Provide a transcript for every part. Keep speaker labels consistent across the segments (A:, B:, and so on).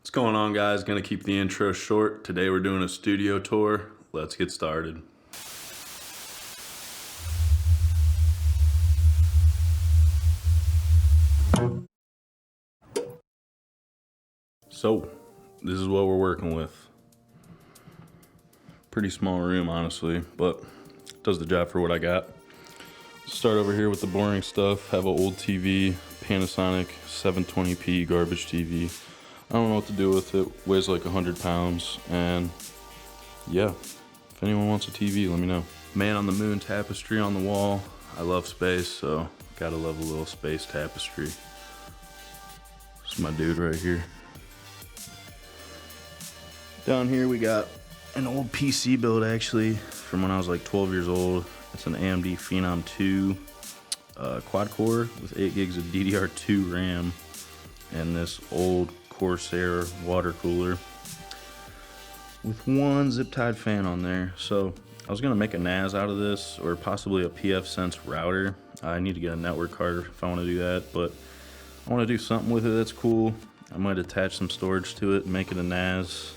A: What's going on, guys? Gonna keep the intro short. Today we're doing a studio tour. Let's get started. So, this is what we're working with. Pretty small room, honestly, but does the job for what I got. Start over here with the boring stuff. Have an old TV, Panasonic 720p garbage TV. I don't know what to do with it. Weighs like 100 pounds, and yeah, if anyone wants a TV, let me know. Man on the Moon tapestry on the wall. I love space, so gotta love a little space tapestry. This is my dude right here. Down here we got an old PC build, actually, from when I was like 12 years old. It's an AMD Phenom 2 quad core with 8 gigs of DDR2 RAM and this old Corsair water cooler with one zip tied fan on there. So I was gonna make a NAS out of this, or possibly a pfSense router. I need to get a network card if I want to do that, but I want to do something with it that's cool. I might attach some storage to it and make it a NAS,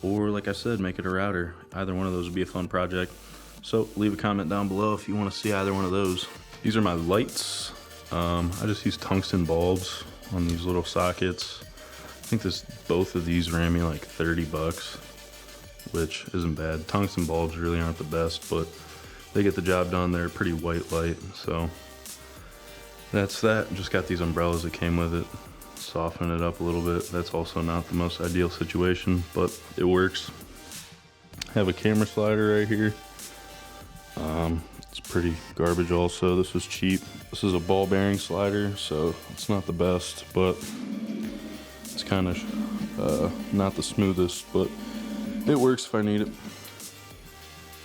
A: or like I said, make it a router. Either one of those would be a fun project. So leave a comment down below if you want to see either one of those. These are my lights. I just use tungsten bulbs on these little sockets. I think both of these ran me like 30 bucks, which isn't bad. Tungsten bulbs really aren't the best, but they get the job done. They're pretty white light, so that's that. Just got these umbrellas that came with it. Soften it up a little bit. That's also not the most ideal situation, but it works. Have a camera slider right here. It's pretty garbage also. This was cheap. This is a ball bearing slider, so it's not the best, but it's kind of not the smoothest, but it works if I need it.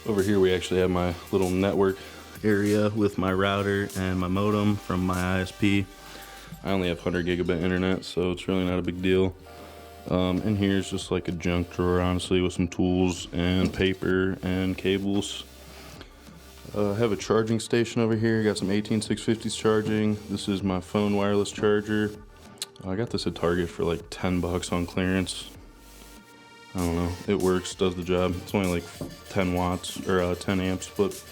A: Over here we actually have my little network area with my router and my modem from my ISP. I only have 100 gigabit internet, so it's really not a big deal. And here's just like a junk drawer, honestly, with some tools and paper and cables. Have a charging station over here. Got some 18650s charging. This is my phone wireless charger. I got this at Target for like 10 bucks on clearance. I don't know, it works, does the job. It's only like 10 watts or 10 amps, but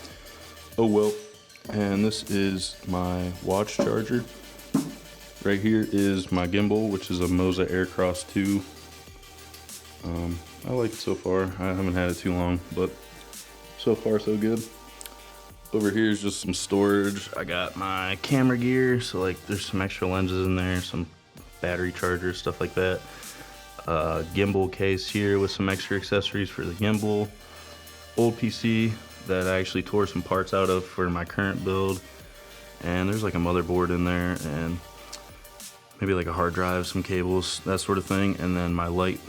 A: oh well. And this is my watch charger. Right here is my gimbal, which is a Moza Aircross 2. I like it so far. I haven't had it too long, but so far so good. Over here is just some storage. I got my camera gear, so like there's some extra lenses in there, some battery chargers, stuff like that. Gimbal case here with some extra accessories for the gimbal. Old PC that I actually tore some parts out of for my current build. And there's like a motherboard in there and maybe like a hard drive, some cables, that sort of thing. And then my light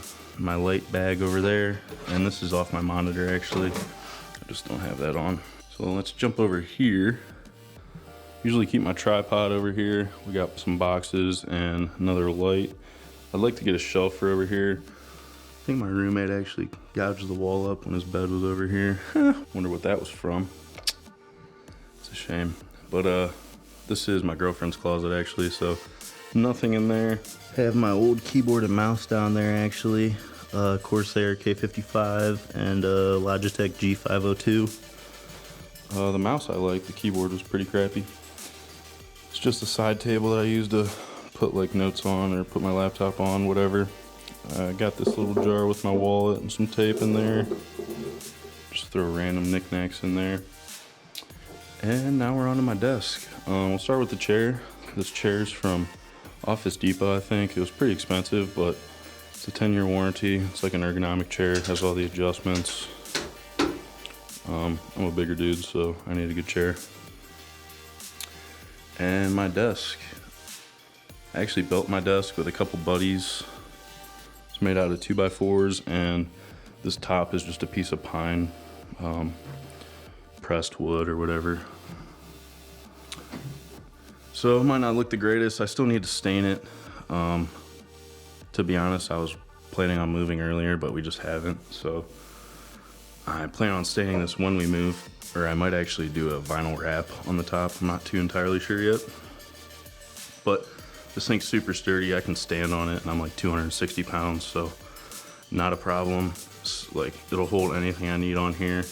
A: bag over there. And this is off my monitor actually. I just don't have that on. So let's jump over here. Usually keep my tripod over here. We got some boxes and another light. I'd like to get a shelf for over here. I think my roommate actually gouged the wall up when his bed was over here. Wonder what that was from. It's a shame. But this is my girlfriend's closet actually, so nothing in there. Have my old keyboard and mouse down there actually. Corsair K55 and Logitech G502. The mouse I like, the keyboard was pretty crappy. It's just a side table that I use to put like notes on or put my laptop on, whatever. I got this little jar with my wallet and some tape in there. Just throw random knickknacks in there. And now we're onto my desk. We'll start with the chair. This chair's from Office Depot, I think. It was pretty expensive, but it's a 10-year warranty. It's like an ergonomic chair, it has all the adjustments. I'm a bigger dude, so I need a good chair. And my desk. I actually built my desk with a couple buddies. It's made out of 2x4s, and this top is just a piece of pine, pressed wood or whatever. So it might not look the greatest. I still need to stain it. To be honest, I was planning on moving earlier, but we just haven't. So I plan on staining this when we move, or I might actually do a vinyl wrap on the top. I'm not too entirely sure yet. But This thing's super sturdy. I can stand on it, and I'm like 260 pounds, so not a problem. Like, it'll hold anything I need on here,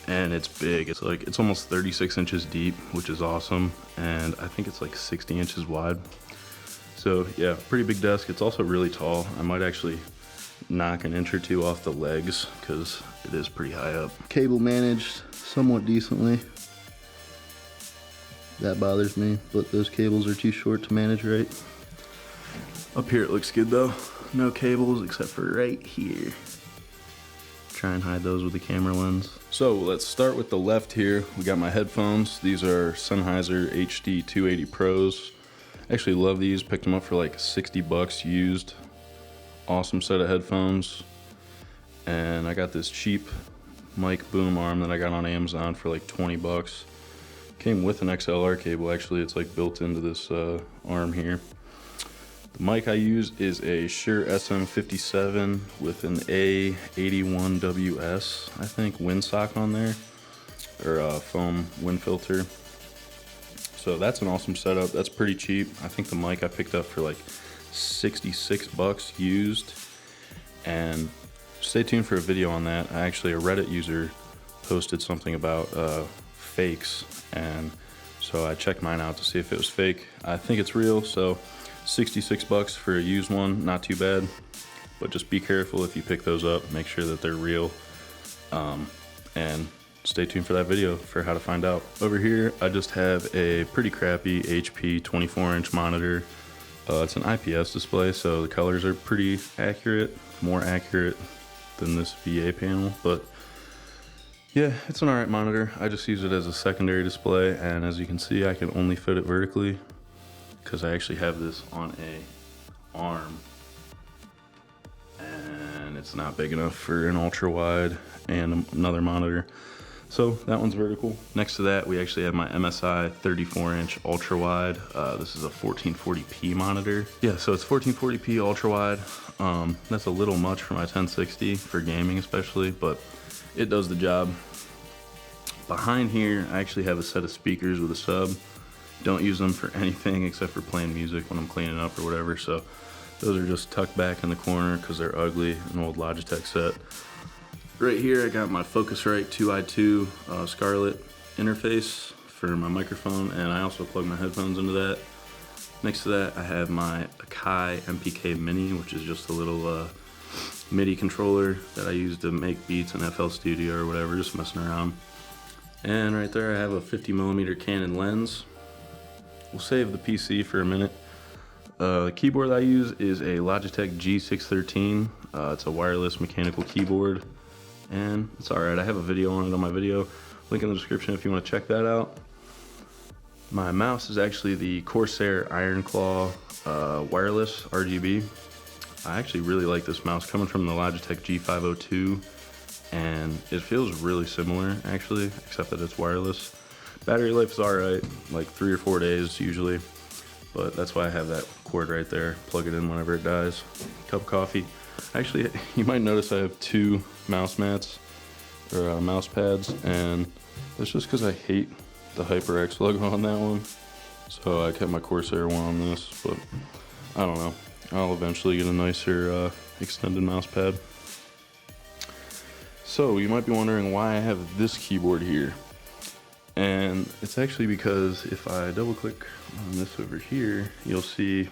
A: and it's big. It's almost 36 inches deep, which is awesome, and I think it's like 60 inches wide. So yeah, pretty big desk. It's also really tall. I might actually knock an inch or two off the legs because it is pretty high up. Cable managed somewhat decently. That bothers me, but those cables are too short to manage right. Up here it looks good though. No cables except for right here. Try and hide those with the camera lens. So let's start with the left here. We got my headphones. These are Sennheiser HD 280 Pros. Actually love these, picked them up for like 60 bucks used. Awesome set of headphones. And I got this cheap mic boom arm that I got on Amazon for like 20 bucks. Came with an XLR cable actually, it's like built into this arm here. The mic I use is a Shure SM57 with an A81WS, I think, windsock on there, or a foam wind filter. So that's an awesome setup. That's pretty cheap. I think the mic I picked up for like 66 bucks used. And stay tuned for a video on that. Actually, a Reddit user posted something about fakes, and so I checked mine out to see if it was fake. I think it's real, so 66 bucks for a used one, not too bad. But just be careful if you pick those up. Make sure that they're real. And stay tuned for that video for how to find out. Over here, I just have a pretty crappy HP 24-inch monitor. It's an IPS display, so the colors are pretty accurate, more accurate than this VA panel, but yeah, it's an alright monitor. I just use it as a secondary display, and as you can see, I can only fit it vertically because I actually have this on a arm, and it's not big enough for an ultra wide and another monitor. So that one's vertical. Next to that, we actually have my MSI 34-inch ultra wide. This is a 1440p monitor. Yeah, so it's 1440p ultra wide. That's a little much for my 1060 for gaming especially, but it does the job. Behind here, I actually have a set of speakers with a sub. Don't use them for anything except for playing music when I'm cleaning up or whatever. So those are just tucked back in the corner because they're ugly, an old Logitech set. Right here, I got my Focusrite 2i2 Scarlett interface for my microphone, and I also plug my headphones into that. Next to that, I have my Akai MPK Mini, which is just a little MIDI controller that I use to make beats in FL Studio or whatever, just messing around. And right there, I have a 50mm Canon lens. We'll save the PC for a minute. The keyboard I use is a Logitech G613. It's a wireless mechanical keyboard, and it's alright. I have a video on it on my video. Link in the description if you want to check that out. My mouse is actually the Corsair Iron Claw wireless RGB. I actually really like this mouse, coming from the Logitech G502, and it feels really similar actually, except that it's wireless. Battery life is alright, like 3 or 4 days usually, but that's why I have that cord right there. Plug it in whenever it dies. Cup of coffee. Actually, you might notice I have 2 mouse mats, or mouse pads, and that's just because I hate the HyperX logo on that one. So I kept my Corsair one on this, but I don't know. I'll eventually get a nicer extended mouse pad. So you might be wondering why I have this keyboard here. And it's actually because if I double click on this over here, you'll see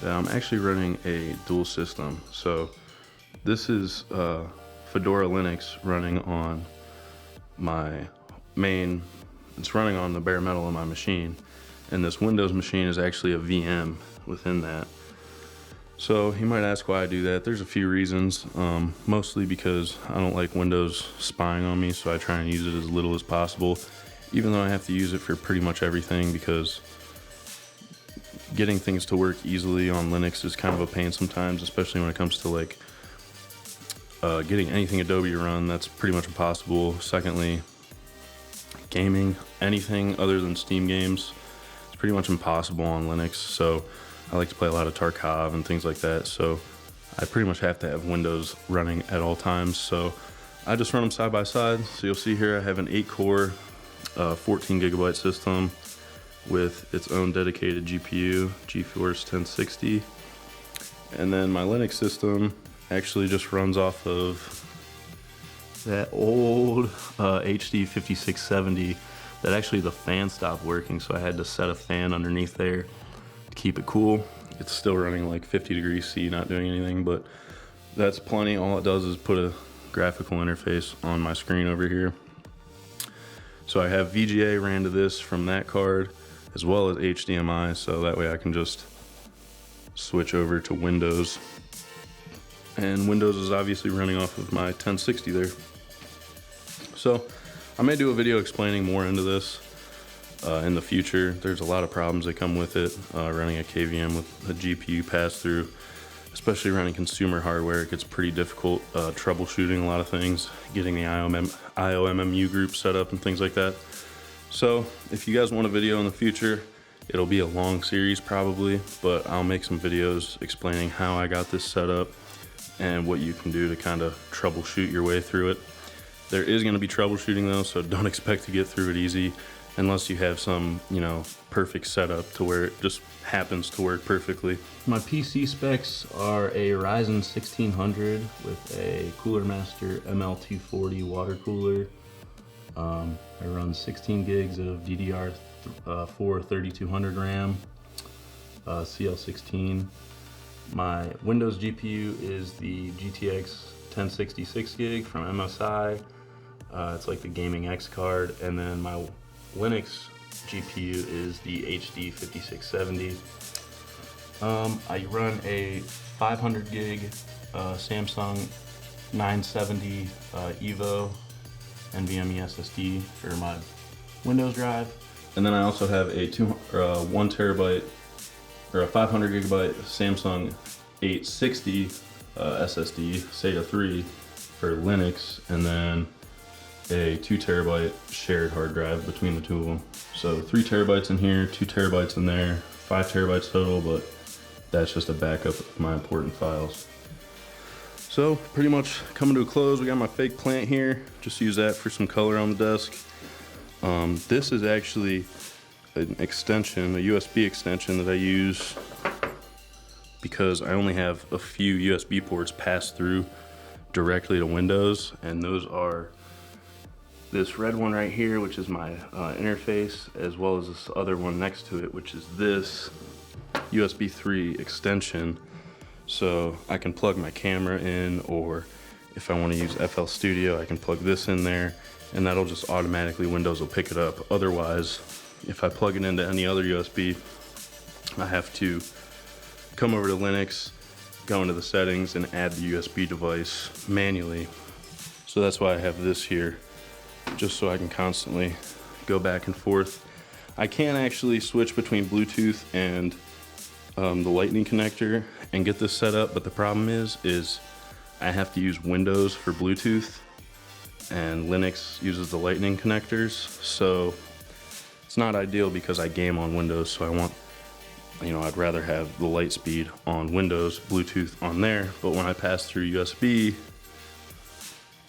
A: that I'm actually running a dual system. So this is Fedora Linux running on my main, it's running on the bare metal of my machine, and this Windows machine is actually a VM within that. So you might ask why I do that. There's a few reasons, mostly because I don't like Windows spying on me, so I try and use it as little as possible, even though I have to use it for pretty much everything, because getting things to work easily on Linux is kind of a pain sometimes, especially when it comes to like getting anything Adobe to run. That's pretty much impossible. Secondly, gaming, anything other than Steam games, it's pretty much impossible on Linux. So I like to play a lot of Tarkov and things like that, so I pretty much have to have Windows running at all times. So I just run them side by side. So you'll see here I have an 8-core 14 gigabyte system, with its own dedicated GPU, GeForce 1060. And then my Linux system actually just runs off of that old HD 5670 that actually the fan stopped working, so I had to set a fan underneath there to keep it cool. It's still running like 50 degrees C, not doing anything, but that's plenty. All it does is put a graphical interface on my screen over here. So I have VGA ran to this from that card, as well as HDMI, so that way I can just switch over to Windows. And Windows is obviously running off of my 1060 there. So I may do a video explaining more into this in the future. There's a lot of problems that come with it, running a KVM with a GPU pass-through, especially running consumer hardware. It gets pretty difficult troubleshooting a lot of things, getting the IOMMU group set up and things like that. So if you guys want a video in the future, it'll be a long series probably, but I'll make some videos explaining how I got this set up and what you can do to kind of troubleshoot your way through it. There is going to be troubleshooting though, so don't expect to get through it easy unless you have some, perfect setup to where it just happens to work perfectly. My PC specs are a Ryzen 1600 with a Cooler Master ML240 water cooler. I run 16 gigs of DDR4 3200 RAM, CL16. My Windows GPU is the GTX 1066 gig from MSI. It's like the Gaming X card, and then my Linux GPU is the HD 5670. I run a 500 gig Samsung 970 Evo NVMe SSD for my Windows drive, and then I also have a 1 terabyte or a 500 gigabyte Samsung 860 SSD SATA 3 for Linux, and then a 2 terabyte shared hard drive between the two of them. So 3 terabytes in here, 2 terabytes in there, 5 terabytes total, but that's just a backup of my important files. So pretty much coming to a close. We got my fake plant here, just use that for some color on the desk. This is actually an extension, a USB extension that I use because I only have a few USB ports pass through directly to Windows, and those are this red one right here, which is my interface, as well as this other one next to it, which is this USB 3 extension. So I can plug my camera in, or if I want to use FL Studio, I can plug this in there, and that'll just automatically, Windows will pick it up. Otherwise, if I plug it into any other USB, I have to come over to Linux, go into the settings, and add the USB device manually. So that's why I have this here, just so I can constantly go back and forth. I can actually switch between Bluetooth and the lightning connector and get this set up, but the problem is I have to use Windows for Bluetooth and Linux uses the lightning connectors, so it's not ideal because I game on Windows, so I want, I'd rather have the light speed on Windows, Bluetooth on there, but when I pass through USB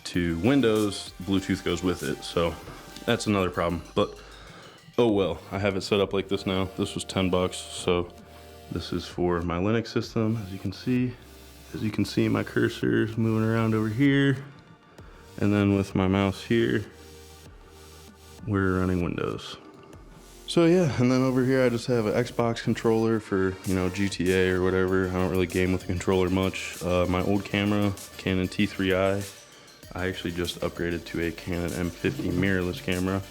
A: to Windows, Bluetooth goes with it, so that's another problem, but oh well. I have it set up like this now. This was 10 bucks, so this is for my Linux system. As you can see, my cursor is moving around over here, and then with my mouse here, we're running Windows. So yeah, and then over here I just have an Xbox controller for, GTA or whatever. I don't really game with the controller much. My old camera, Canon T3i, I actually just upgraded to a Canon M50 mirrorless camera.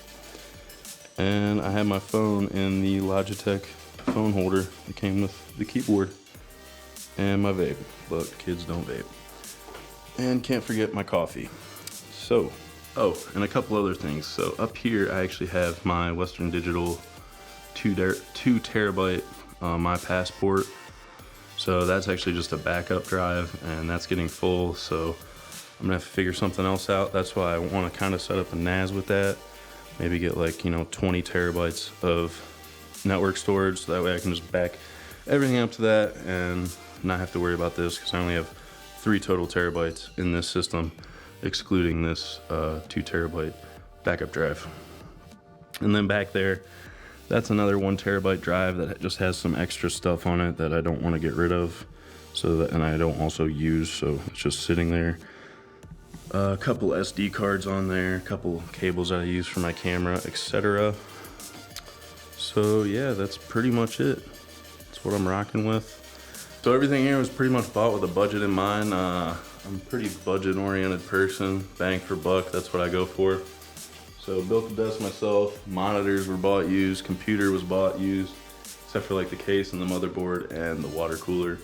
A: And I have my phone in the Logitech phone holder that came with the keyboard, and my vape, but kids don't vape. And can't forget my coffee. So, and a couple other things. So up here I actually have my Western Digital 2 terabyte My Passport. So that's actually just a backup drive, and that's getting full, so I'm gonna have to figure something else out. That's why I want to kind of set up a NAS with that. Maybe get like 20 terabytes of network storage, so that way I can just back everything up to that and not have to worry about this, because I only have 3 total terabytes in this system, excluding this 2 terabyte backup drive. And then back there, That's another 1 terabyte drive that just has some extra stuff on it that I don't want to get rid of. And I don't also use, so it's just sitting there. A couple SD cards on there, a couple cables that I use for my camera, etc. So yeah, that's pretty much it. That's what I'm rocking with. So everything here was pretty much bought with a budget in mind. I'm a pretty budget oriented person, bang for buck, that's what I go for. So built the desk myself, monitors were bought used, computer was bought used, except for like the case and the motherboard and the water cooler.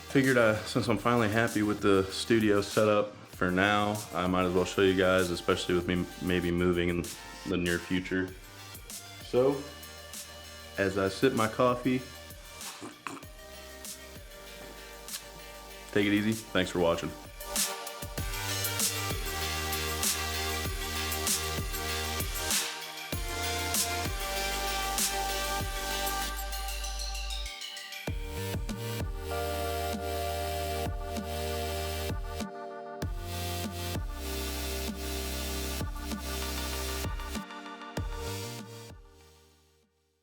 A: Figured since I'm finally happy with the studio setup for now, I might as well show you guys, especially with me maybe moving in the near future. So, as I sip my coffee, take it easy. Thanks for watching.